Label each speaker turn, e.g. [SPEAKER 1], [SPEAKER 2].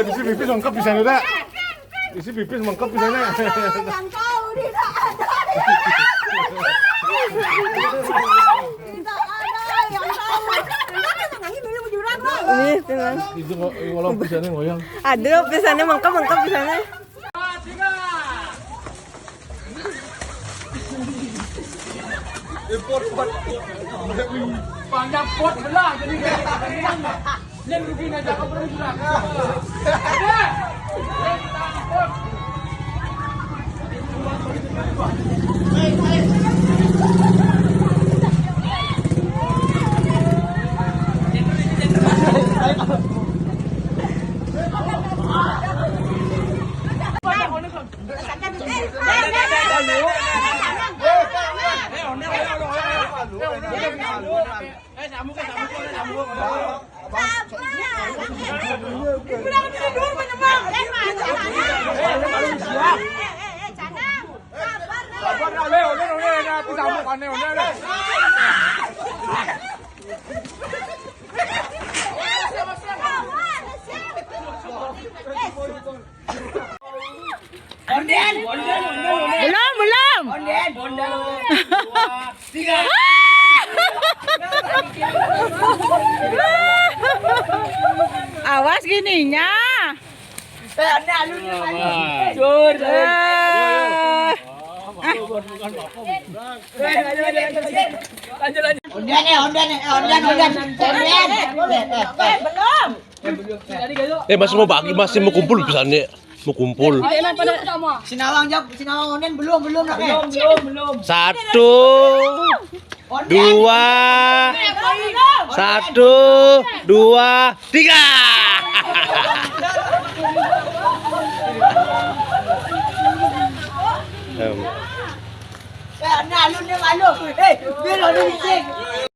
[SPEAKER 1] Bisi pipis lengkap di sana, Dak. Bisi pipis lengkap di sana.
[SPEAKER 2] Yang tahu tidak ada. Tidak ada yang tahu.
[SPEAKER 3] Ini tenang.
[SPEAKER 1] Itu ngolah pisannya ngoyang.
[SPEAKER 3] Aduh, pisannya mengkap pisannya.
[SPEAKER 4] Panjang pot belah jadi Nen begini aja kau pergi sudah.
[SPEAKER 3] Belum. Awas gininya.
[SPEAKER 5] Masih mau bagi, masih mau kumpul pisannya. Mau kumpul.
[SPEAKER 2] Sinawang onden belum.
[SPEAKER 5] Satu, dua, tiga.
[SPEAKER 2] Alun. Biar alun